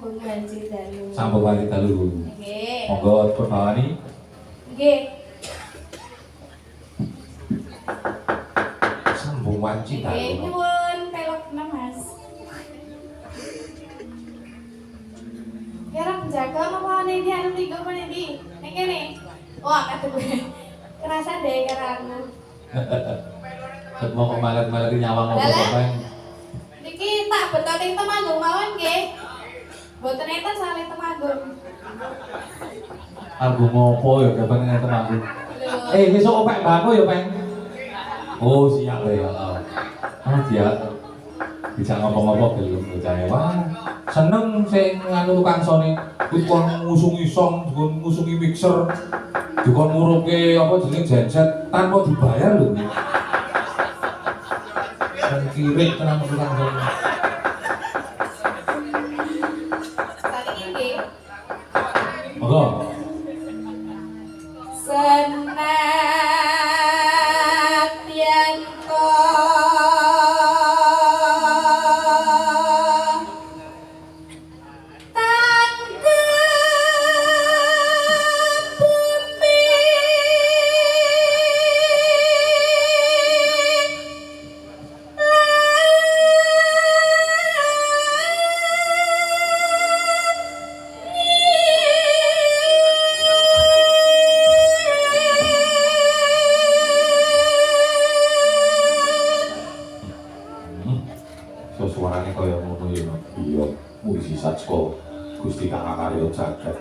sambung banci dalu. Sambung banci dalu. Nggih. Monggo pun bawani. Nggih. Sambung banci dalu. Nggih, nyuwun pelokna Mas. Kira penjaga apa nih dia anu tiga apa nih di? Nek kene. Wah, kata gue. Kerasa deh karena. Mau kemarin nyawang apa Bang? Niki tak betoning Temanggung mawon nggih. Mboten enten saleh Temanggung. Album ngopo ya kapan ngeten aku. Besok opek mbakku ya, Peng. Oh, siap ya. Dia bisa ngomong-ngomong belum percaya. Wah, seneng sing nganu tukang sone. Kuwi kon ngusungi song, ngusungi mixer. Dikon nguruke apa jenenge genset tanpa dibayar lho. Sing kirik tenan tukang sone. Saiki nggih. Monggo. Senadyan suarane kaya ngono ya. Iya, musisi Satsko Gusti Kang Karya Jagat.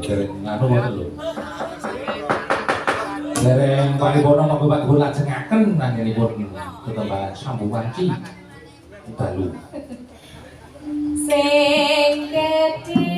dereng nganu ngoten lho. Dereng paripurna monggo Pak Guru lajengaken nanggenipun tetembangan Sambu Wanci. Dalu. Sing gedhe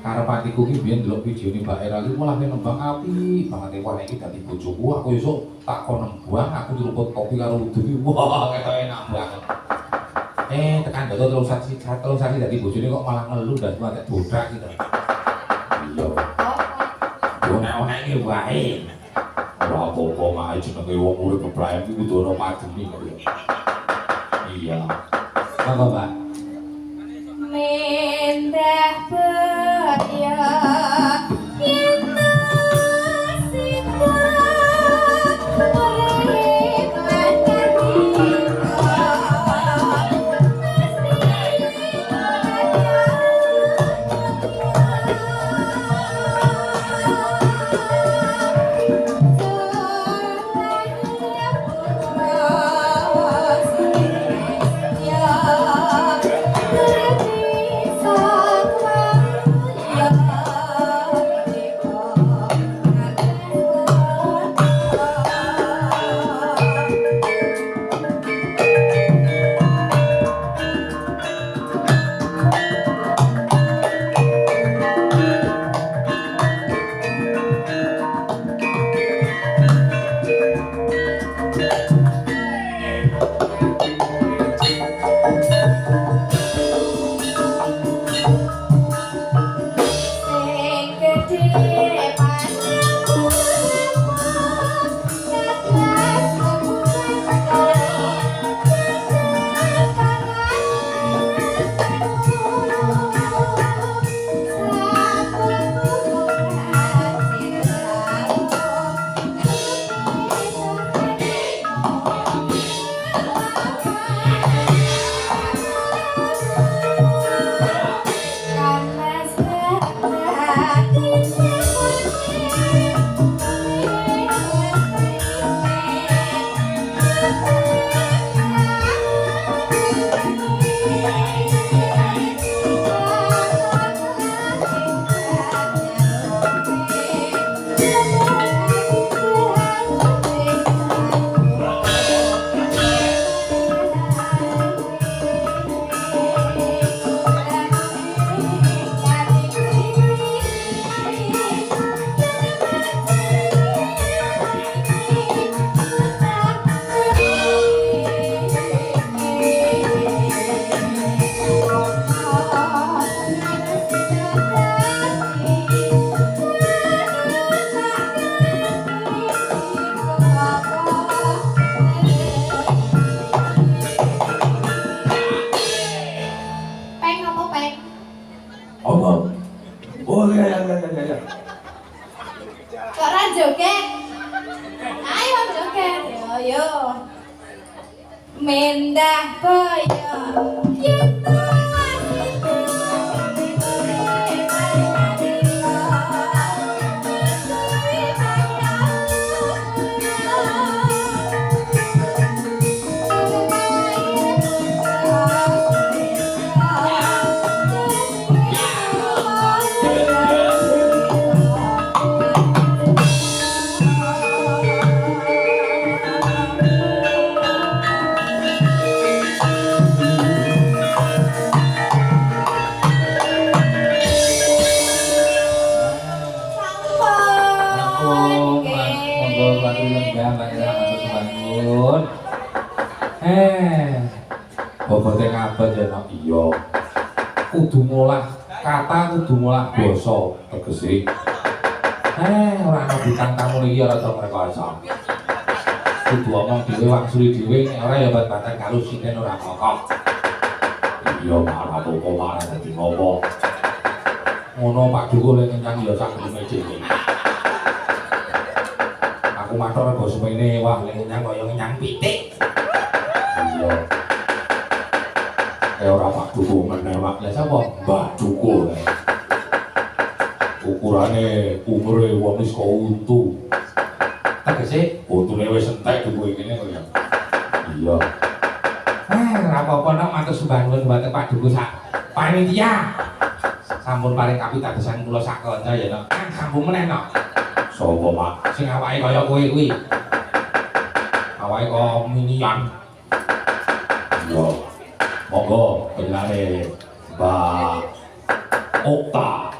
Karepatiku ki biyen ndelok videone Mbak Era iki malah nembang api banget wah iki dadi bojoku aku esuk tak kon nembang aku diruput kopi karo udu ki wah ketok enak banget. Tekan dodo terus sasi dadi bojone kok malah ngelu dan kuwi bodak gitu. Iya. Yo nek ana iki wae. Ora apa-apa mae jenenge wong urip bebrayan iki kudu ana pademi kok. Iya. Apa, Pak? mendah beya Yeah. Kok ora joget? Ayo joget. Yo yo. Mendah boyo. Yutu. Monggo bantu lenggah Mbak Ira matur bangun. Bobote ngabot ya nok iya. Kudu ngolah kata, kudu ngolah basa tegese. Ora ana bintang tamu iki ora tau rekasa. Kudu omong dhewe wangsuli dhewe nek ora ya bat-batan karo sinen ora kok. Iya malah apa malah dadi ngopo. Ngono Pak Dukuh lek kenyang ya sak geleme dhewe. Aku matur rego semene wah lek kenyang kaya kenyang pitik. Iya. Ora Pak Dukuh meneh Pak. Lah sapa? Mbah Dukuh. Ukurane umure wong wis kok untu. Tegese untune wis entek duwe kene kaya. Iya. Ora apa-apa nek matur sembah nuwun dhumateng Pak Dukuh sak panitia. Sampun paring kapitadosan kula sak kanca ya nok. Sambung meneh nok. Sapa Pak? Sing awake kaya kowe kuwi. Awake kok minion. Iya. Monggo penilane Mbak Okta.